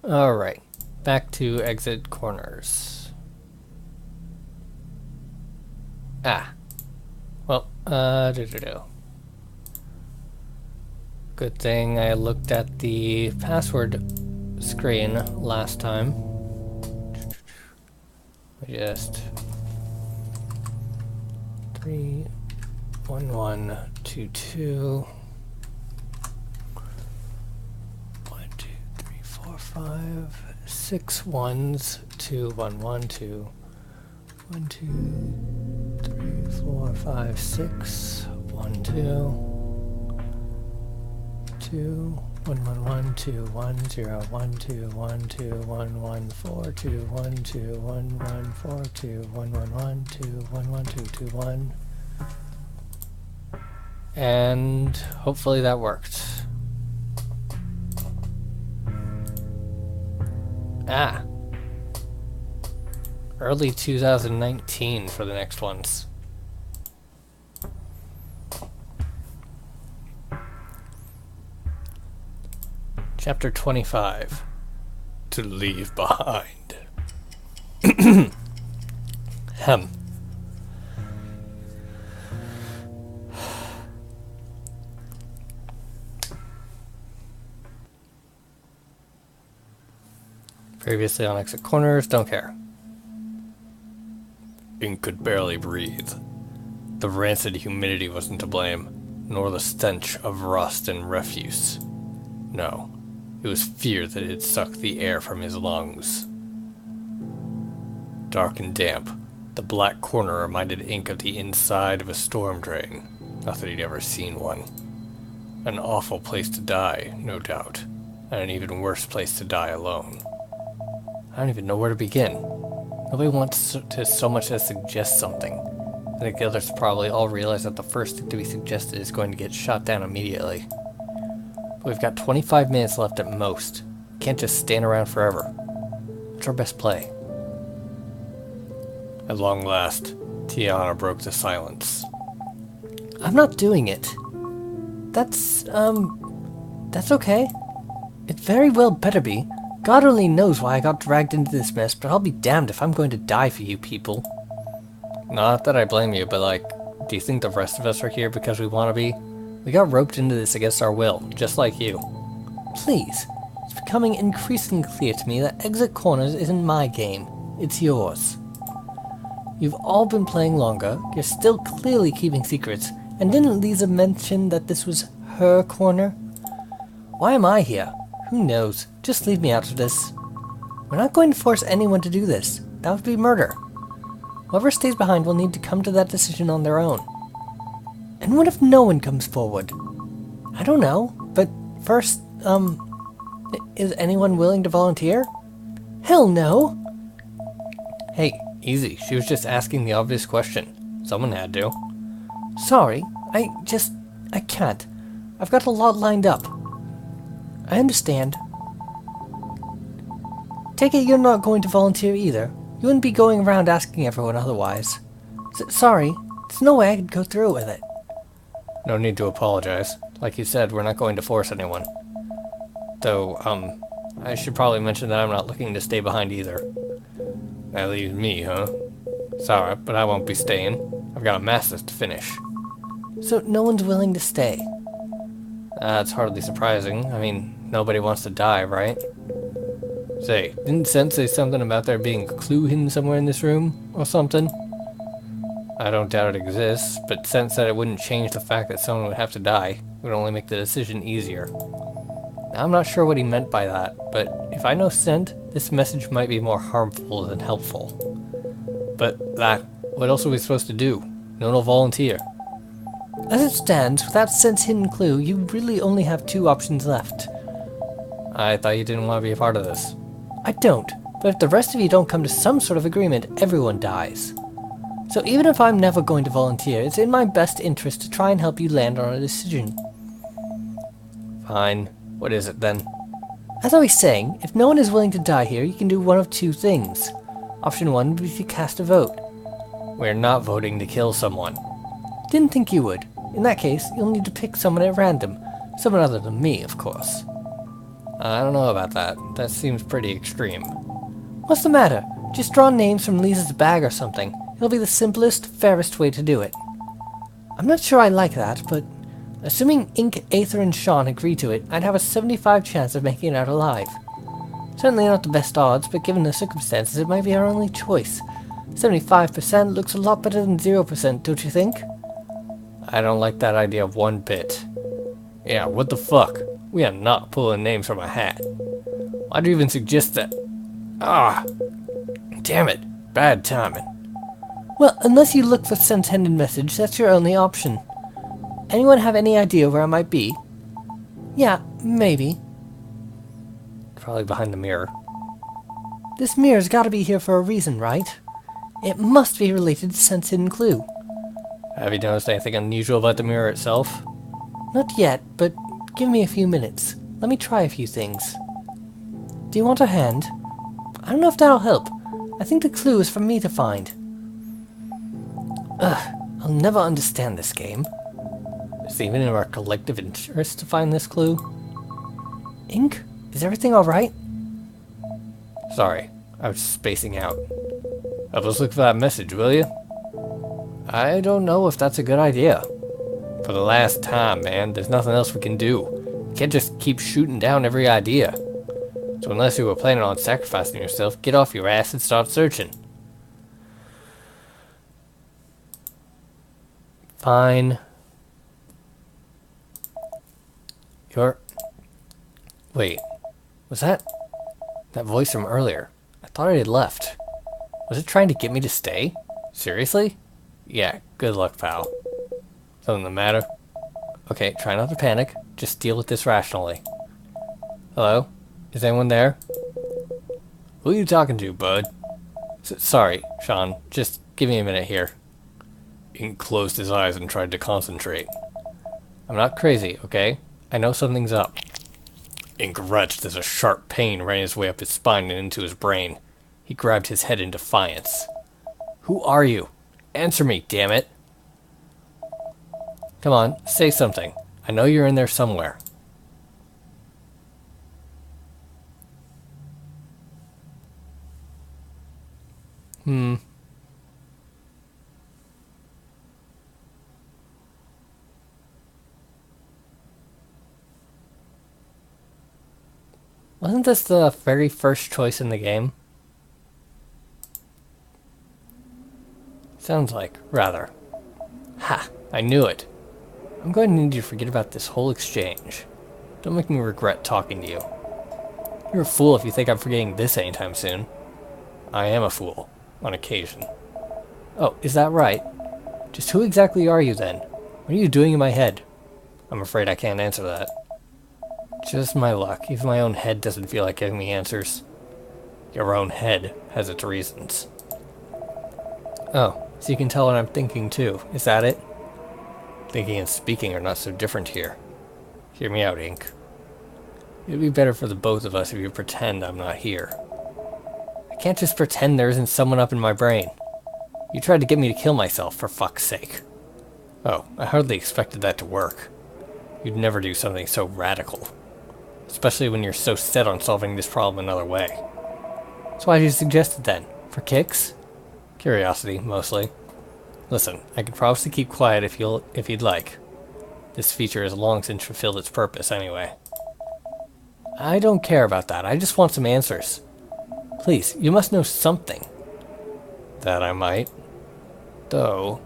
Alright, back to exit corners. Well, Good thing I looked at the password screen last time. Just 31122 1 2 3 4 5 6 ones 2 1 1 2 1 2 3 4 5 6 1 2 2 1 1 1 2 1 0 1 2 1 2 1 1 4 2 1 2 1 1 4 2 1 1 1 2 1 1 2 2 1, and hopefully that worked. Early 2019 for the next ones. Chapter 25. To leave behind. Hem. Previously on exit corners, don't care. Ink could barely breathe. The rancid humidity wasn't to blame, nor the stench of rust and refuse. No. It was fear that had sucked the air from his lungs. Dark and damp, the black corner reminded Ink of the inside of a storm drain. Not that he'd ever seen one. An awful place to die, no doubt, and an even worse place to die alone. I don't even know where to begin. Nobody wants to so much as suggest something. I think the others probably all realize that the first thing to be suggested is going to get shot down immediately. We've got 25 minutes left at most. Can't just stand around forever. What's our best play? At long last, Tiana broke the silence. I'm not doing it. That's okay. It very well better be. God only knows why I got dragged into this mess, but I'll be damned if I'm going to die for you people. Not that I blame you, but do you think the rest of us are here because we want to be? We got roped into this against our will, just like you. Please, it's becoming increasingly clear to me that Exit Corners isn't my game, it's yours. You've all been playing longer, you're still clearly keeping secrets, and didn't Lisa mention that this was her corner? Why am I here? Who knows? Just leave me out of this. We're not going to force anyone to do this. That would be murder. Whoever stays behind will need to come to that decision on their own. And what if no one comes forward? I don't know, but first, is anyone willing to volunteer? Hell no! Hey, easy. She was just asking the obvious question. Someone had to. Sorry, I can't. I've got a lot lined up. I understand. Take it you're not going to volunteer either. You wouldn't be going around asking everyone otherwise. Sorry, there's no way I could go through with it. No need to apologize. Like you said, we're not going to force anyone. Though, I should probably mention that I'm not looking to stay behind either. That leaves me, huh? Sorry, but I won't be staying. I've got a Masters to finish. So no one's willing to stay? That's hardly surprising. I mean, nobody wants to die, right? Say, didn't Sen say something about there being a clue hidden somewhere in this room, or something? I don't doubt it exists, but Sen said it wouldn't change the fact that someone would have to die. It would only make the decision easier. Now, I'm not sure what he meant by that, but if I know Sen, this message might be more harmful than helpful. But what else are we supposed to do? No one will volunteer. As it stands, without Sen's hidden clue, you really only have two options left. I thought you didn't want to be a part of this. I don't, but if the rest of you don't come to some sort of agreement, everyone dies. So even if I'm never going to volunteer, it's in my best interest to try and help you land on a decision. Fine. What is it then? As I was saying, if no one is willing to die here, you can do one of two things. Option 1 would be to cast a vote. We're not voting to kill someone. Didn't think you would. In that case, you'll need to pick someone at random. Someone other than me, of course. I don't know about that. That seems pretty extreme. What's the matter? Just draw names from Lisa's bag or something. It'll be the simplest, fairest way to do it. I'm not sure I like that, but assuming Ink, Aether, and Sean agree to it, I'd have a 75 chance of making it out alive. Certainly not the best odds, but given the circumstances, it might be our only choice. 75% looks a lot better than 0%, don't you think? I don't like that idea one bit. Yeah, what the fuck? We are not pulling names from a hat. Why'd you even suggest that? Ah! Damn it! Bad timing. Well, unless you look for sent-handed message, that's your only option. Anyone have any idea where I might be? Yeah, maybe. Probably behind the mirror. This mirror's gotta be here for a reason, right? It must be related to Sense Hidden Clue. Have you noticed anything unusual about the mirror itself? Not yet, but give me a few minutes. Let me try a few things. Do you want a hand? I don't know if that'll help. I think the clue is for me to find. Ugh, I'll never understand this game. Is it even in our collective interest to find this clue? Ink? Is everything alright? Sorry, I was spacing out. Help us look for that message, will you? I don't know if that's a good idea. For the last time, man, there's nothing else we can do. You can't just keep shooting down every idea. So unless you were planning on sacrificing yourself, get off your ass and start searching. Fine. Wait, was that voice from earlier? I thought it had left. Was it trying to get me to stay? Seriously? Yeah, good luck, pal. Something the matter? Okay, try not to panic. Just deal with this rationally. Hello? Is anyone there? Who are you talking to, bud? Sorry, Sean. Just give me a minute here. Ink closed his eyes and tried to concentrate. I'm not crazy, okay? I know something's up. Ink retched as a sharp pain ran his way up his spine and into his brain. He grabbed his head in defiance. Who are you? Answer me, damn it! Come on, say something. I know you're in there somewhere. Wasn't this the very first choice in the game? Sounds like, rather. Ha! I knew it. I'm going to need you to forget about this whole exchange. Don't make me regret talking to you. You're a fool if you think I'm forgetting this anytime soon. I am a fool, on occasion. Oh, is that right? Just who exactly are you then? What are you doing in my head? I'm afraid I can't answer that. Just my luck. Even my own head doesn't feel like giving me answers. Your own head has its reasons. Oh, so you can tell what I'm thinking too. Is that it? Thinking and speaking are not so different here. Hear me out, Ink. It'd be better for the both of us if you pretend I'm not here. I can't just pretend there isn't someone up in my brain. You tried to get me to kill myself, for fuck's sake. Oh, I hardly expected that to work. You'd never do something so radical. Especially when you're so set on solving this problem another way. So why'd you suggest it then? For kicks? Curiosity, mostly. Listen, I could promise to keep quiet if you'd like. This feature has long since fulfilled its purpose anyway. I don't care about that. I just want some answers. Please, you must know something. That I might. Though,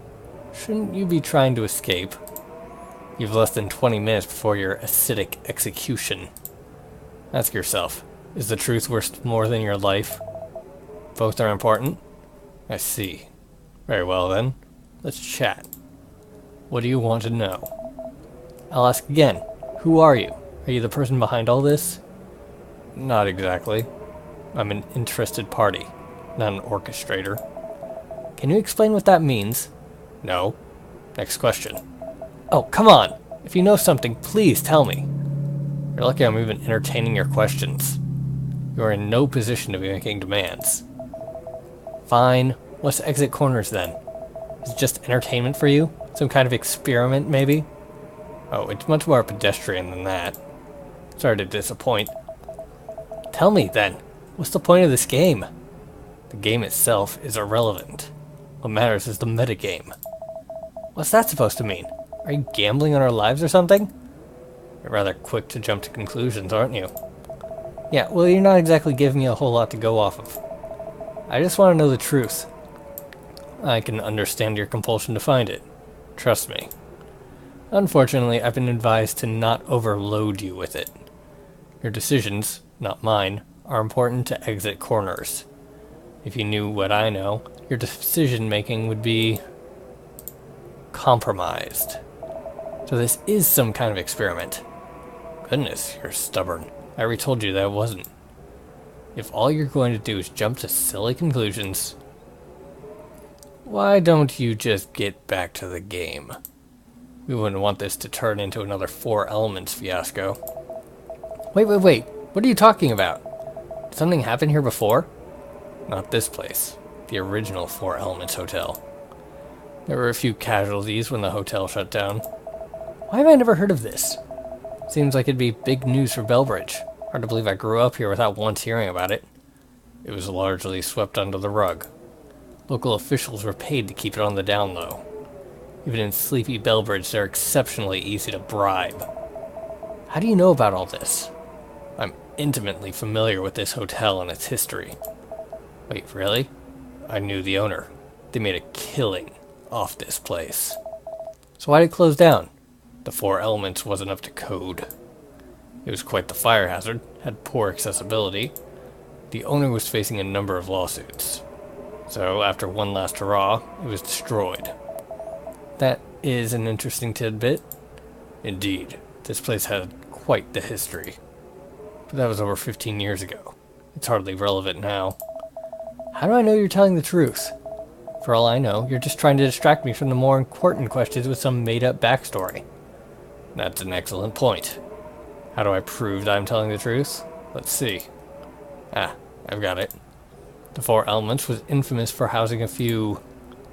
shouldn't you be trying to escape? You've less than 20 minutes before your acidic execution. Ask yourself, is the truth worth more than your life? Both are important? I see. Very well then, let's chat. What do you want to know? I'll ask again, who are you? Are you the person behind all this? Not exactly. I'm an interested party, not an orchestrator. Can you explain what that means? No. Next question. Oh, come on! If you know something, please tell me. You're lucky I'm even entertaining your questions. You are in no position to be making demands. Fine. What's exit corners then? Is it just entertainment for you? Some kind of experiment, maybe? Oh, it's much more pedestrian than that. Sorry to disappoint. Tell me, then, what's the point of this game? The game itself is irrelevant. What matters is the metagame. What's that supposed to mean? Are you gambling on our lives or something? You're rather quick to jump to conclusions, aren't you? Yeah, well, you're not exactly giving me a whole lot to go off of. I just want to know the truth. I can understand your compulsion to find it. Trust me. Unfortunately, I've been advised to not overload you with it. Your decisions, not mine, are important to exit corners. If you knew what I know, your decision-making would be compromised. So this is some kind of experiment. Goodness, you're stubborn. I already told you that it wasn't. If all you're going to do is jump to silly conclusions, why don't you just get back to the game? We wouldn't want this to turn into another Four Elements fiasco. Wait. What are you talking about? Did something happen here before? Not this place. The original Four Elements Hotel. There were a few casualties when the hotel shut down. Why have I never heard of this? Seems like it'd be big news for Bellbridge. Hard to believe I grew up here without once hearing about it. It was largely swept under the rug. Local officials were paid to keep it on the down low. Even in sleepy Bellbridge, they're exceptionally easy to bribe. How do you know about all this? I'm intimately familiar with this hotel and its history. Wait, really? I knew the owner. They made a killing off this place. So why did it close down? The Four Elements wasn't up to code. It was quite the fire hazard, had poor accessibility. The owner was facing a number of lawsuits. So after one last hurrah, it was destroyed. That is an interesting tidbit. Indeed, this place had quite the history. But that was over 15 years ago. It's hardly relevant now. How do I know you're telling the truth? For all I know, you're just trying to distract me from the more important questions with some made-up backstory. That's an excellent point. How do I prove that I'm telling the truth? Let's see. I've got it. The Four Elements was infamous for housing a few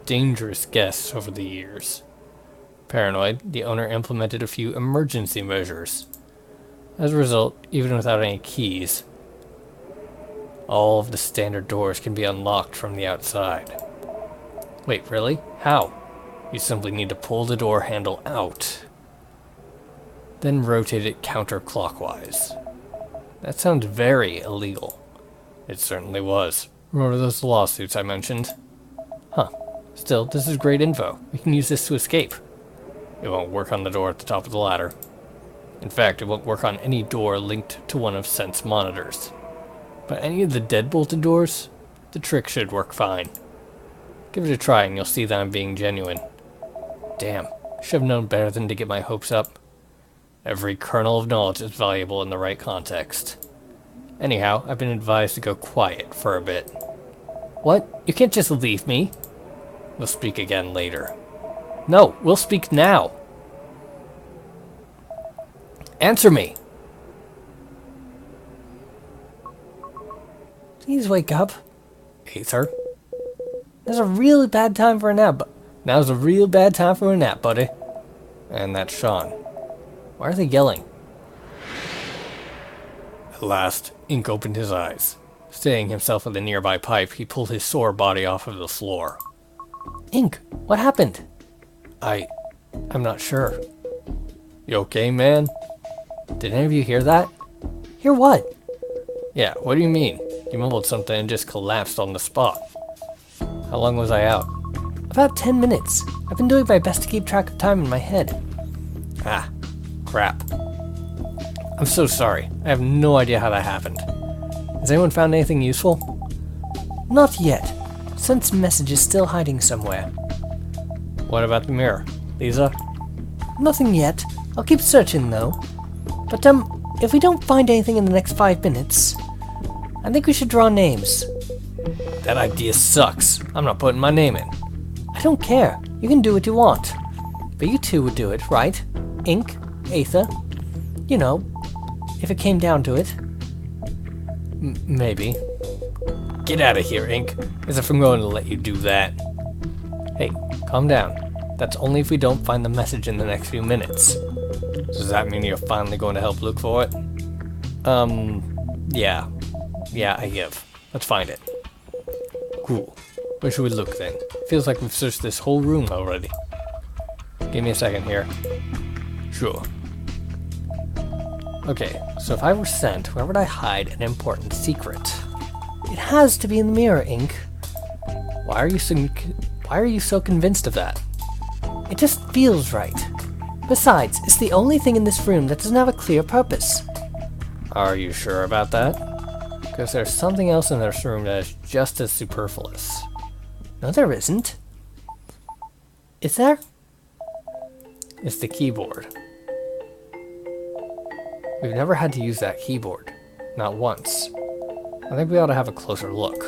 dangerous guests over the years. Paranoid, the owner implemented a few emergency measures. As a result, even without any keys, all of the standard doors can be unlocked from the outside. Wait, really? How? You simply need to pull the door handle out, then rotate it counterclockwise. That sounds very illegal. It certainly was. Remember those lawsuits I mentioned? Huh. Still, this is great info. We can use this to escape. It won't work on the door at the top of the ladder. In fact, it won't work on any door linked to one of Sense monitors. But any of the deadbolted doors, the trick should work fine. Give it a try and you'll see that I'm being genuine. Damn, should have known better than to get my hopes up. Every kernel of knowledge is valuable in the right context. Anyhow, I've been advised to go quiet for a bit. What? You can't just leave me. We'll speak again later. No, we'll speak now. Answer me! Please wake up. Aether. Now's a really bad time for a nap. Now's a real bad time for a nap, buddy. And that's Sean. Why are they yelling? At last, Ink opened his eyes. Staying himself with a nearby pipe, he pulled his sore body off of the floor. Ink, what happened? I'm not sure. You okay, man? Did any of you hear that? Hear what? Yeah, what do you mean? You mumbled something and just collapsed on the spot. How long was I out? About 10 minutes. I've been doing my best to keep track of time in my head. Ah, crap. I'm so sorry. I have no idea how that happened. Has anyone found anything useful? Not yet. Sense message is still hiding somewhere. What about the mirror? Lisa? Nothing yet. I'll keep searching though. But if we don't find anything in the next 5 minutes, I think we should draw names. That idea sucks. I'm not putting my name in. I don't care. You can do what you want. But you two would do it, right? Ink, Aether. You know, if it came down to it. Maybe. Get out of here, Ink. As if I'm going to let you do that. Hey, calm down. That's only if we don't find the message in the next few minutes. Does that mean you're finally going to help look for it? Yeah. Yeah, I give. Let's find it. Cool. Where should we look then? Feels like we've searched this whole room already. Give me a second here. Sure. Okay, so if I were sent, where would I hide an important secret? It has to be in the mirror, Ink. Why are you so convinced of that? It just feels right. Besides, it's the only thing in this room that doesn't have a clear purpose. Are you sure about that? Because there's something else in this room that is just as superfluous. No, there isn't. Is there? It's the keyboard. We've never had to use that keyboard. Not once. I think we ought to have a closer look.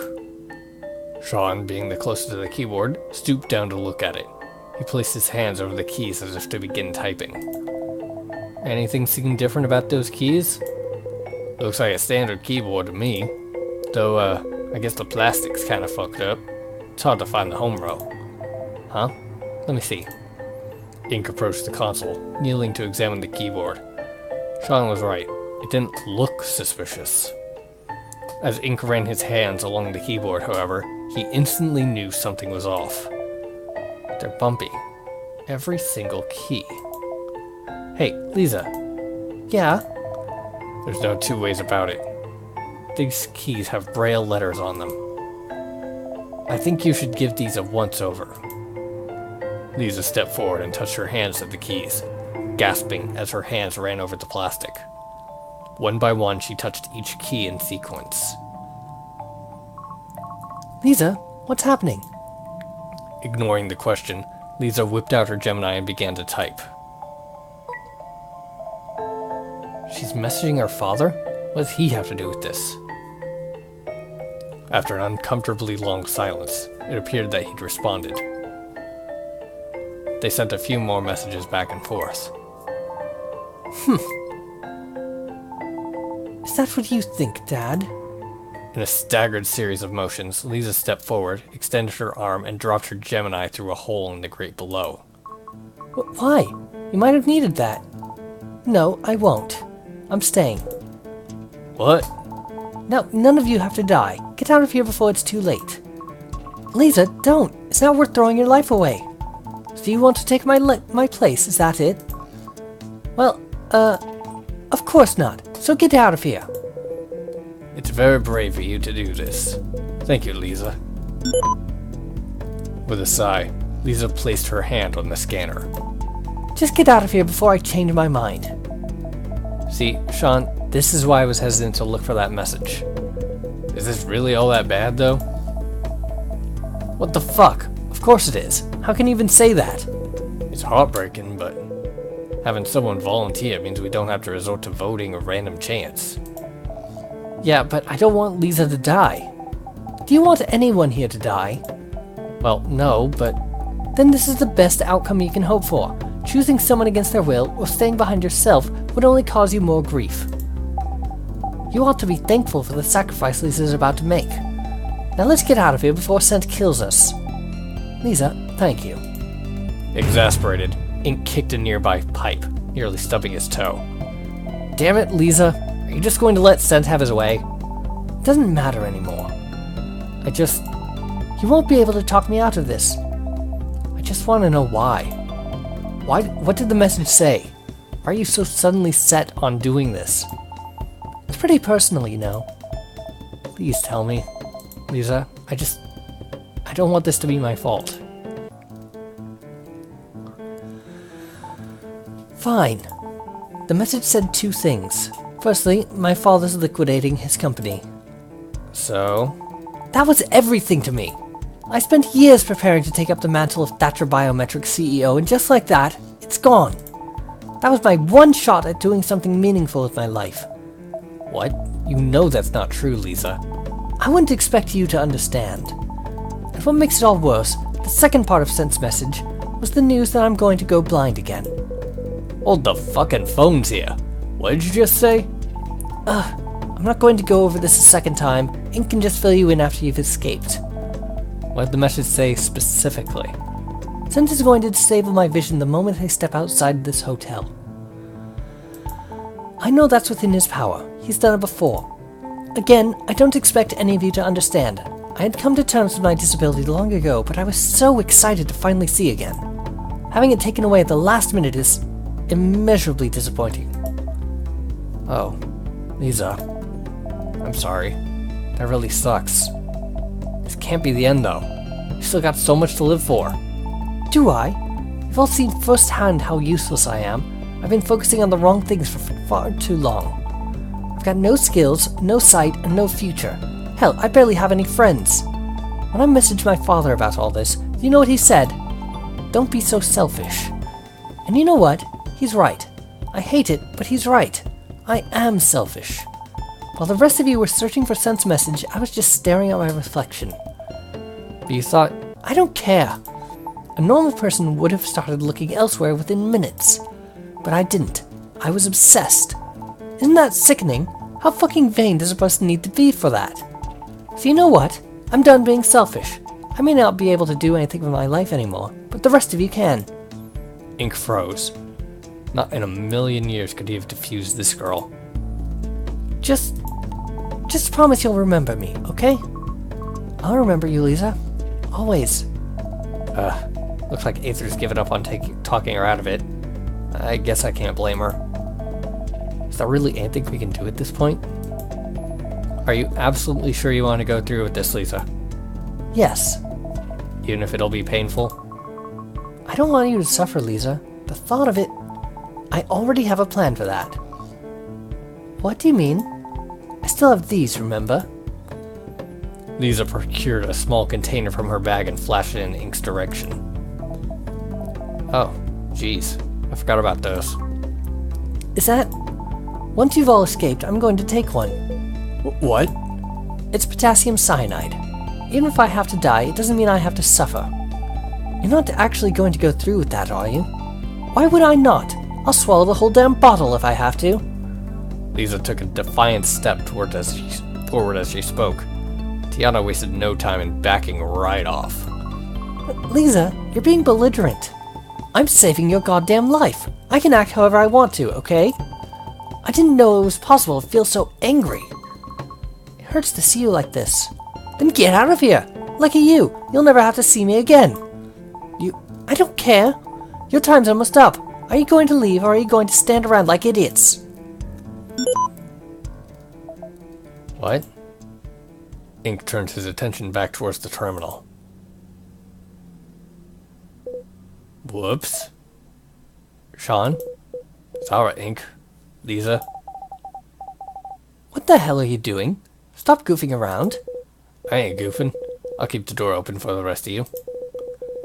Sean, being the closest to the keyboard, stooped down to look at it. He placed his hands over the keys as if to begin typing. Anything seem different about those keys? Looks like a standard keyboard to me. Though, I guess the plastic's kinda fucked up. It's hard to find the home row. Huh? Let me see. Ink approached the console, kneeling to examine the keyboard. Sean was right. It didn't look suspicious. As Ink ran his hands along the keyboard, however, he instantly knew something was off. They're bumpy. Every single key. Hey, Lisa. Yeah? There's no two ways about it. These keys have braille letters on them. I think you should give these a once-over. Lisa stepped forward and touched her hands to the keys, gasping as her hands ran over the plastic. One by one, she touched each key in sequence. Lisa, what's happening? Ignoring the question, Lisa whipped out her Gemini and began to type. She's messaging her father? What does he have to do with this? After an uncomfortably long silence, it appeared that he'd responded. They sent a few more messages back and forth. Is that what you think, Dad? In a staggered series of motions, Lisa stepped forward, extended her arm, and dropped her Gemini through a hole in the grate below. Why? You might have needed that. No, I won't. I'm staying. What? No, none of you have to die. Get out of here before it's too late. Lisa, don't. It's not worth throwing your life away. So you want to take my place, is that it? Well, of course not. So get out of here. It's very brave of you to do this. Thank you, Lisa. With a sigh, Lisa placed her hand on the scanner. Just get out of here before I change my mind. See, Sean, this is why I was hesitant to look for that message. Is this really all that bad, though? What the fuck? Of course it is. How can you even say that? It's heartbreaking, but having someone volunteer means we don't have to resort to voting or random chance. Yeah, but I don't want Lisa to die. Do you want anyone here to die? Well, no, but then this is the best outcome you can hope for. Choosing someone against their will or staying behind yourself would only cause you more grief. You ought to be thankful for the sacrifice Lisa is about to make. Now let's get out of here before Scent kills us. Lisa, thank you. Exasperated, Ink kicked a nearby pipe, nearly stubbing his toe. Damn it, Lisa. Are you just going to let Scent have his way? It doesn't matter anymore. You won't be able to talk me out of this. I just want to know why. What did the message say? Why are you so suddenly set on doing this? It's pretty personal, you know. Please tell me. Lisa, I don't want this to be my fault. Fine. The message said two things. Firstly, my father's liquidating his company. So? That was everything to me. I spent years preparing to take up the mantle of Thatcher Biometrics CEO, and just like that, it's gone. That was my one shot at doing something meaningful with my life. What? You know that's not true, Lisa. I wouldn't expect you to understand. And what makes it all worse, the second part of Scent's message was the news that I'm going to go blind again. Hold the fucking phones here. What did you just say? I'm not going to go over this a second time. Ink can just fill you in after you've escaped. What did the message say specifically? Scent is going to disable my vision the moment I step outside this hotel. I know that's within his power. He's done it before. Again, I don't expect any of you to understand. I had come to terms with my disability long ago, but I was so excited to finally see again. Having it taken away at the last minute is immeasurably disappointing. Oh, Lisa. I'm sorry. That really sucks. This can't be the end, though. You still got so much to live for. Do I? You've all seen firsthand how useless I am. I've been focusing on the wrong things for far too long. I've got no skills, no sight, and no future. Hell, I barely have any friends. When I messaged my father about all this, do you know what he said? Don't be so selfish. And you know what? He's right. I hate it, but he's right. I am selfish. While the rest of you were searching for sense message, I was just staring at my reflection. But you thought, I don't care. A normal person would have started looking elsewhere within minutes. But I didn't. I was obsessed. Isn't that sickening? How fucking vain does a person need to be for that? So you know what? I'm done being selfish. I may not be able to do anything with my life anymore, but the rest of you can. Ink froze. Not in a million years could he have diffused this girl. Just promise you'll remember me, okay? I'll remember you, Lisa. Always. Looks like Aether's given up on talking her out of it. I guess I can't blame her. Is there really anything we can do at this point? Are you absolutely sure you want to go through with this, Lisa? Yes. Even if it'll be painful? I don't want you to suffer, Lisa. The thought of it... I already have a plan for that. What do you mean? I still have these, remember? Lisa procured a small container from her bag and flashed it in Ink's direction. Oh, jeez. I forgot about those. Is that... Once you've all escaped, I'm going to take one. What? It's potassium cyanide. Even if I have to die, it doesn't mean I have to suffer. You're not actually going to go through with that, are you? Why would I not? I'll swallow the whole damn bottle if I have to. Lisa took a defiant step forward as she spoke. Tiana wasted no time in backing right off. Lisa, you're being belligerent. I'm saving your goddamn life. I can act however I want to, okay? I didn't know it was possible to feel so angry. It hurts to see you like this. Then get out of here! Lucky you, you'll never have to see me again. I don't care. Your time's almost up. Are you going to leave or are you going to stand around like idiots? What? Ink turned his attention back towards the terminal. Whoops. Sean? It's alright, Ink. Lisa? What the hell are you doing? Stop goofing around. I ain't goofing. I'll keep the door open for the rest of you.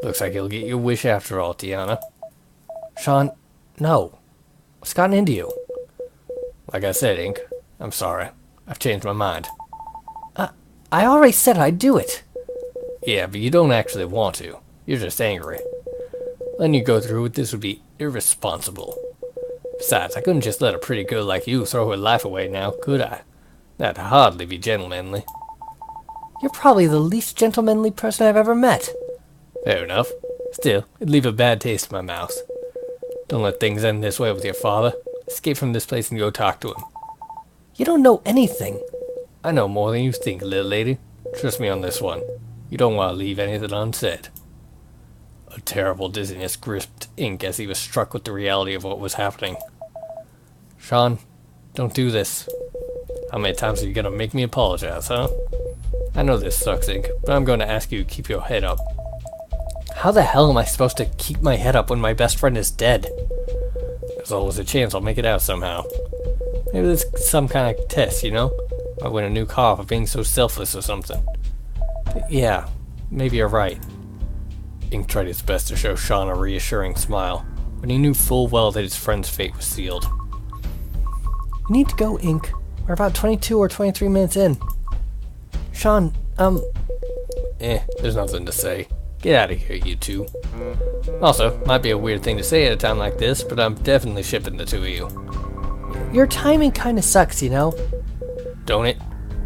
Looks like you'll get your wish after all, Tiana. Sean, no. What's gotten into you? Like I said, Ink, I'm sorry. I've changed my mind. I already said I'd do it. Yeah, but you don't actually want to. You're just angry. Letting you go through with this would be irresponsible. Besides, I couldn't just let a pretty girl like you throw her life away now, could I? That'd hardly be gentlemanly. You're probably the least gentlemanly person I've ever met. Fair enough. Still, it'd leave a bad taste in my mouth. Don't let things end this way with your father. Escape from this place and go talk to him. You don't know anything. I know more than you think, little lady. Trust me on this one. You don't want to leave anything unsaid. A terrible dizziness gripped Ink as he was struck with the reality of what was happening. Sean, don't do this. How many times are you gonna make me apologize, huh? I know this sucks, Ink, but I'm going to ask you to keep your head up. How the hell am I supposed to keep my head up when my best friend is dead? There's always a chance I'll make it out somehow. Maybe this is some kind of test, you know? I win a new car for being so selfless or something. Yeah, maybe you're right. Ink tried his best to show Sean a reassuring smile, but he knew full well that his friend's fate was sealed. We need to go, Ink. We're about 22 or 23 minutes in. Sean, there's nothing to say. Get out of here, you two. Also, might be a weird thing to say at a time like this, but I'm definitely shipping the two of you. Your timing kinda sucks, you know? Don't it?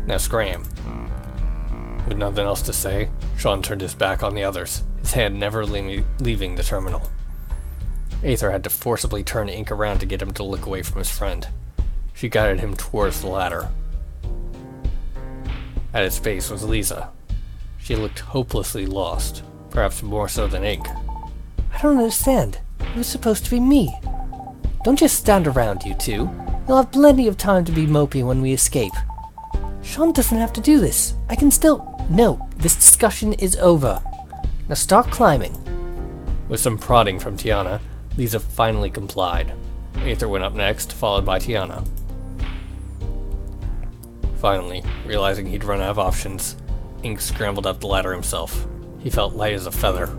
Now scram. With nothing else to say, Sean turned his back on the others, his hand never leaving the terminal. Aether had to forcibly turn Ink around to get him to look away from his friend. She guided him towards the ladder. At its base was Lisa. She looked hopelessly lost, perhaps more so than Ink. I don't understand. It was supposed to be me. Don't just stand around, you two. You'll have plenty of time to be mopey when we escape. Sean doesn't have to do this. I can still... No, this discussion is over. Now start climbing. With some prodding from Tiana, Lisa finally complied. Aether went up next, followed by Tiana. Finally, realizing he'd run out of options, Ink scrambled up the ladder himself. He felt light as a feather.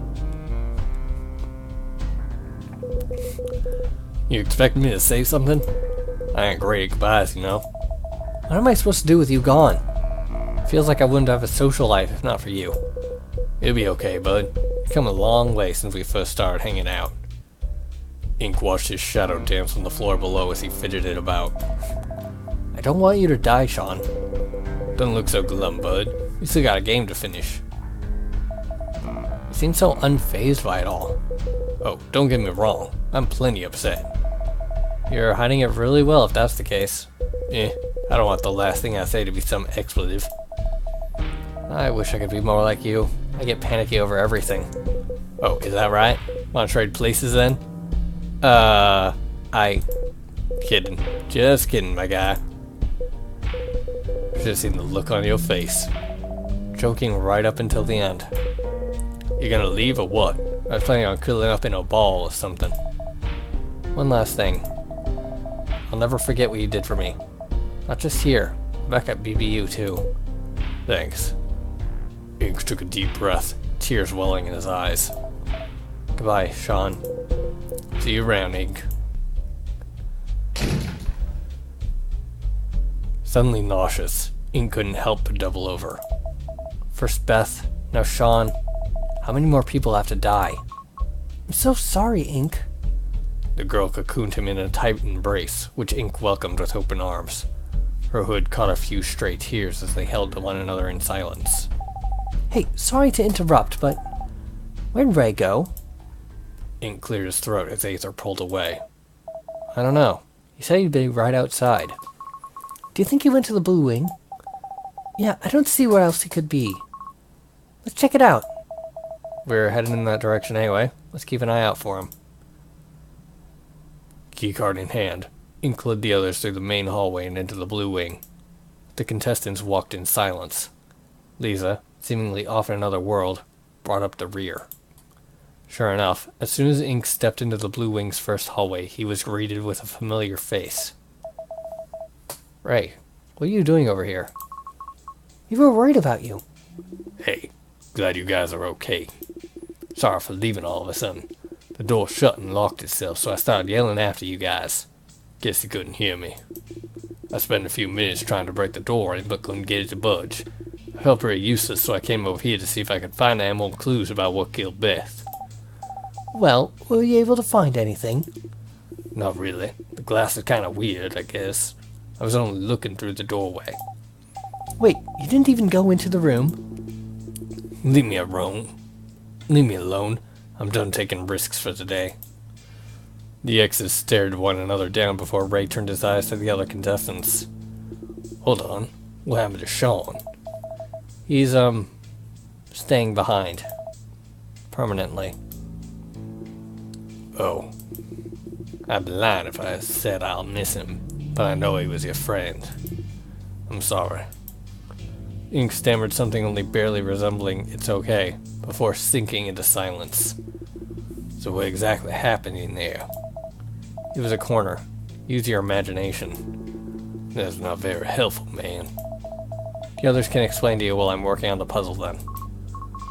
You expect me to say something? I ain't great at goodbyes, you know. What am I supposed to do with you gone? Feels like I wouldn't have a social life if not for you. It'll be okay, bud. You've come a long way since we first started hanging out. Ink watched his shadow dance on the floor below as he fidgeted about. I don't want you to die, Sean. Don't look so glum, bud. We still got a game to finish. You seem so unfazed by it all. Oh, don't get me wrong. I'm plenty upset. You're hiding it really well if that's the case. I don't want the last thing I say to be some expletive. I wish I could be more like you. I get panicky over everything. Oh, is that right? Want to trade places then? Kidding. Just kidding, my guy. Should've seen the look on your face. Joking right up until the end. You gonna leave or what? I was planning on curling up in a ball or something. One last thing. I'll never forget what you did for me. Not just here, back at BBU too. Thanks. Ink took a deep breath, tears welling in his eyes. Goodbye, Sean. See you around, Ink. Suddenly nauseous, Ink couldn't help but double over. First Beth, now Sean. How many more people have to die? I'm so sorry, Ink. The girl cocooned him in a tight embrace, which Ink welcomed with open arms. Her hood caught a few stray tears as they held to one another in silence. Hey, sorry to interrupt, but where'd Ray go? Ink cleared his throat as Aether pulled away. I don't know. He said he'd be right outside. Do you think he went to the Blue Wing? Yeah, I don't see where else he could be. Let's check it out. We're heading in that direction anyway. Let's keep an eye out for him. Keycard in hand, Ink led the others through the main hallway and into the Blue Wing. The contestants walked in silence. Lisa, seemingly off in another world, brought up the rear. Sure enough, as soon as Ink stepped into the Blue Wing's first hallway, he was greeted with a familiar face. Ray, what are you doing over here? We were worried about you. Hey, glad you guys are okay. Sorry for leaving all of a sudden. The door shut and locked itself, so I started yelling after you guys. Guess you couldn't hear me. I spent a few minutes trying to break the door in, but couldn't get it to budge. I felt pretty useless, so I came over here to see if I could find any more clues about what killed Beth. Well, were you able to find anything? Not really. The glass is kind of weird, I guess. I was only looking through the doorway. Wait, you didn't even go into the room? Leave me alone. Leave me alone. I'm done taking risks for today. The exes stared one another down before Ray turned his eyes to the other contestants. Hold on. What happened to Sean? He's, staying behind. Permanently. Oh. I'd be lying if I said I'll miss him, but I know he was your friend. I'm sorry. Ink stammered something only barely resembling "it's okay," before sinking into silence. So what exactly happened in there? It was a corner. Use your imagination. That's not very helpful, man. The others can explain to you while I'm working on the puzzle then.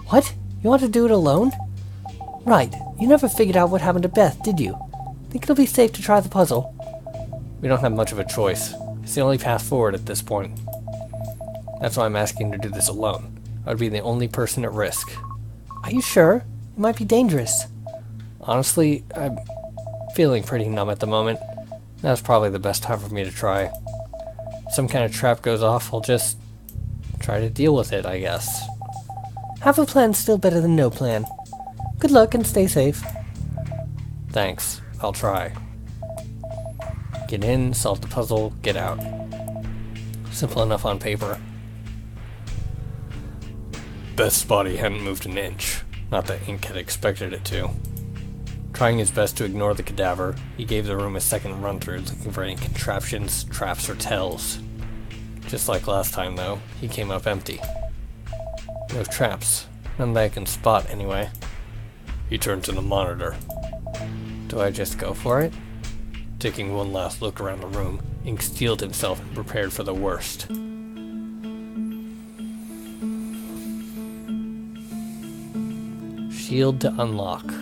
What? You want to do it alone? Right. You never figured out what happened to Beth, did you? Think it'll be safe to try the puzzle? We don't have much of a choice. It's the only path forward at this point. That's why I'm asking to do this alone. I would be the only person at risk. Are you sure? It might be dangerous. Honestly, I'm feeling pretty numb at the moment. That's probably the best time for me to try. If some kind of trap goes off, I'll just try to deal with it, I guess. Have a plan's still better than no plan. Good luck and stay safe. Thanks. I'll try. Get in, solve the puzzle, get out. Simple enough on paper. Beth's body hadn't moved an inch. Not that Ink had expected it to. Trying his best to ignore the cadaver, he gave the room a second run-through, looking for any contraptions, traps, or tells. Just like last time, though, he came up empty. No traps. None that I can spot, anyway. He turned to the monitor. Do I just go for it? Taking one last look around the room, Ink steeled himself and prepared for the worst. Shield to unlock.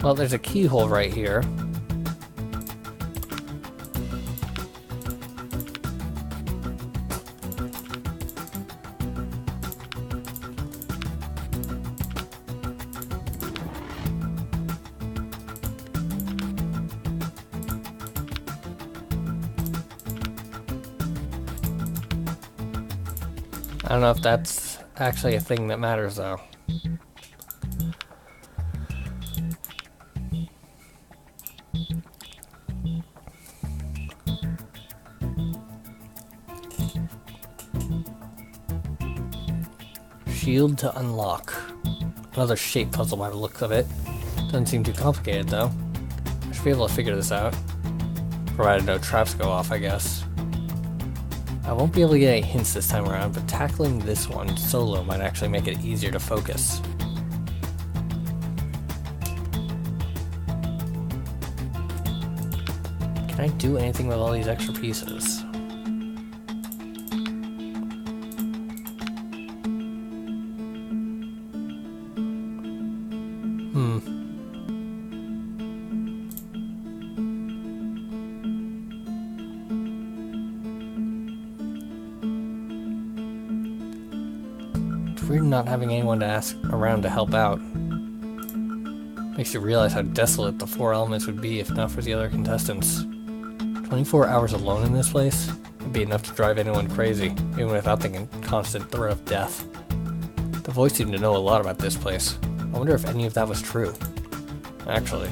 Well, there's a keyhole right here. I don't know if that's actually a thing that matters, though. Shield to unlock. Another shape puzzle by the looks of it. Doesn't seem too complicated, though. I should be able to figure this out. Provided no traps go off, I guess. I won't be able to get any hints this time around, but tackling this one solo might actually make it easier to focus. Can I do anything with all these extra pieces? Weird not having anyone to ask around to help out. Makes you realize how desolate the four elements would be if not for the other contestants. 24 hours alone in this place would be enough to drive anyone crazy, even without the constant threat of death. The voice seemed to know a lot about this place. I wonder if any of that was true. Actually,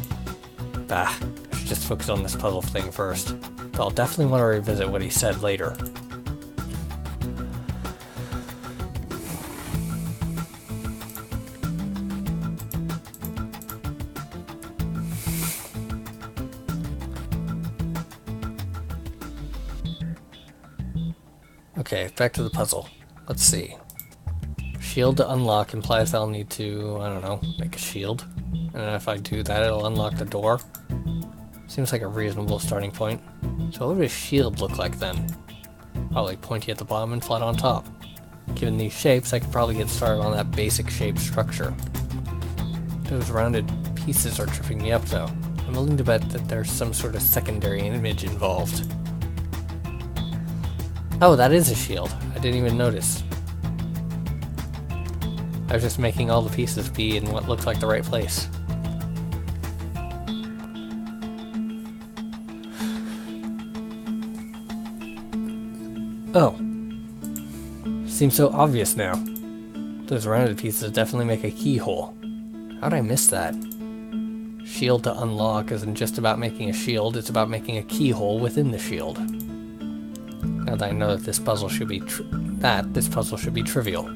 I should just focus on this puzzle thing first. But I'll definitely want to revisit what he said later. Okay, back to the puzzle. Let's see. Shield to unlock implies I'll need to, I don't know, make a shield. And then if I do that, it'll unlock the door. Seems like a reasonable starting point. So what would a shield look like then? Probably pointy at the bottom and flat on top. Given these shapes, I could probably get started on that basic shape structure. Those rounded pieces are tripping me up though. I'm willing to bet that there's some sort of secondary image involved. Oh, that is a shield. I didn't even notice. I was just making all the pieces be in what looked like the right place. Oh. Seems so obvious now. Those rounded pieces definitely make a keyhole. How'd I miss that? Shield to unlock isn't just about making a shield, it's about making a keyhole within the shield. Now that I know that this puzzle should be trivial.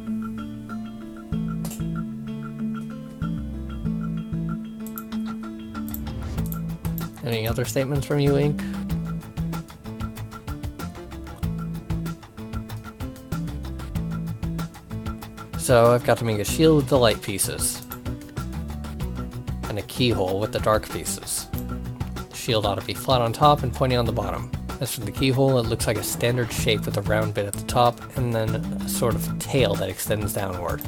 Any other statements from you, Ink? So I've got to make a shield with the light pieces. And a keyhole with the dark pieces. The shield ought to be flat on top and pointing on the bottom. As for the keyhole, it looks like a standard shape with a round bit at the top, and then a sort of tail that extends downward.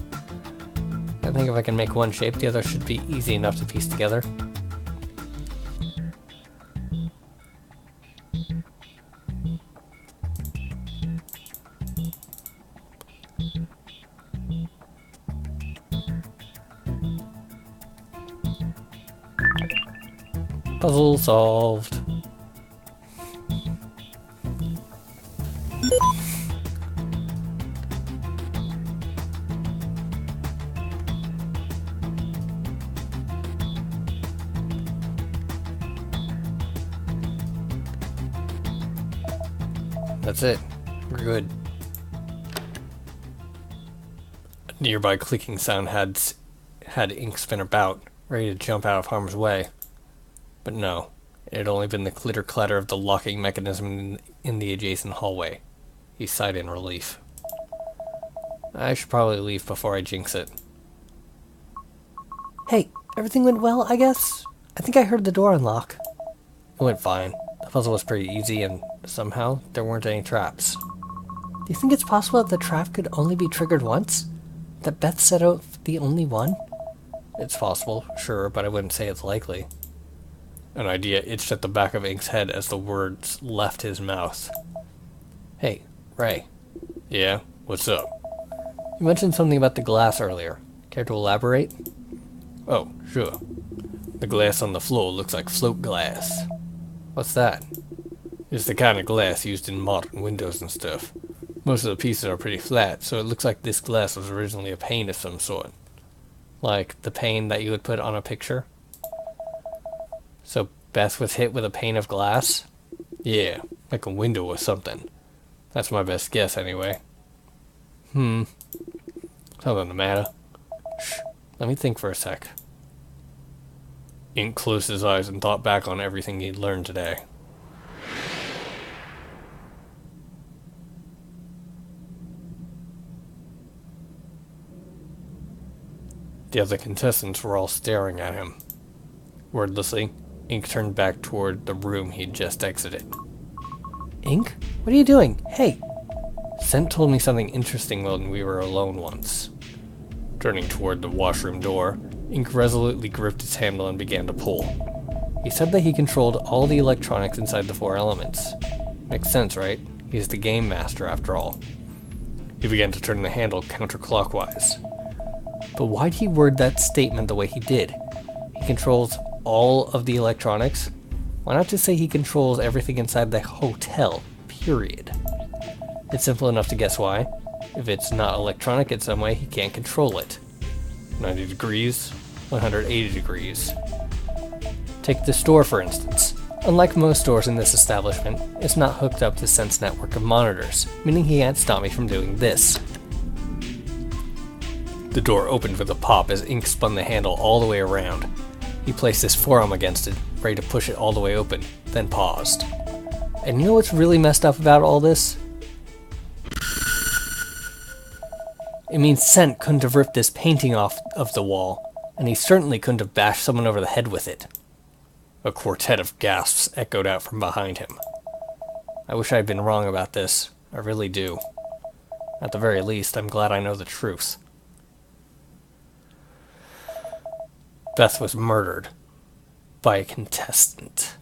I think if I can make one shape, the other should be easy enough to piece together. Puzzle solved. That's it. We're good. A nearby clicking sound had Ink spin about, ready to jump out of harm's way. But no, it had only been the clitter-clatter of the locking mechanism in the adjacent hallway. He sighed in relief. I should probably leave before I jinx it. Hey, everything went well, I guess? I think I heard the door unlock. It went fine. The puzzle was pretty easy, and somehow there weren't any traps. Do you think it's possible that the trap could only be triggered once? That Beth set out the only one? It's possible, sure, but I wouldn't say it's likely. An idea itched at the back of Ink's head as the words left his mouth. Hey, Ray. Yeah? What's up? You mentioned something about the glass earlier. Care to elaborate? Oh, sure. The glass on the floor looks like float glass. What's that? It's the kind of glass used in modern windows and stuff. Most of the pieces are pretty flat, so it looks like this glass was originally a pane of some sort. Like the pane that you would put on a picture? So Beth was hit with a pane of glass? Yeah, like a window or something. That's my best guess anyway. Something the matter. Shh, let me think for a sec. Ink closed his eyes and thought back on everything he'd learned today. The other contestants were all staring at him. Wordlessly, Ink turned back toward the room he'd just exited. Ink? What are you doing? Hey! Scent told me something interesting when we were alone once. Turning toward the washroom door, Ink resolutely gripped its handle and began to pull. He said that he controlled all the electronics inside the four elements. Makes sense, right? He's the game master, after all. He began to turn the handle counterclockwise. But why'd he word that statement the way he did? He controls all of the electronics? Why not just say he controls everything inside the hotel, period? It's simple enough to guess why. If it's not electronic in some way, he can't control it. 90 degrees, 180 degrees. Take the store, for instance. Unlike most stores in this establishment, it's not hooked up to Scent's network of monitors, meaning he can't stop me from doing this. The door opened with a pop as Ink spun the handle all the way around. He placed his forearm against it, ready to push it all the way open, then paused. And you know what's really messed up about all this? It means Scent couldn't have ripped this painting off of the wall, and he certainly couldn't have bashed someone over the head with it. A quartet of gasps echoed out from behind him. I wish I had been wrong about this. I really do. At the very least, I'm glad I know the truth. Beth was murdered by a contestant.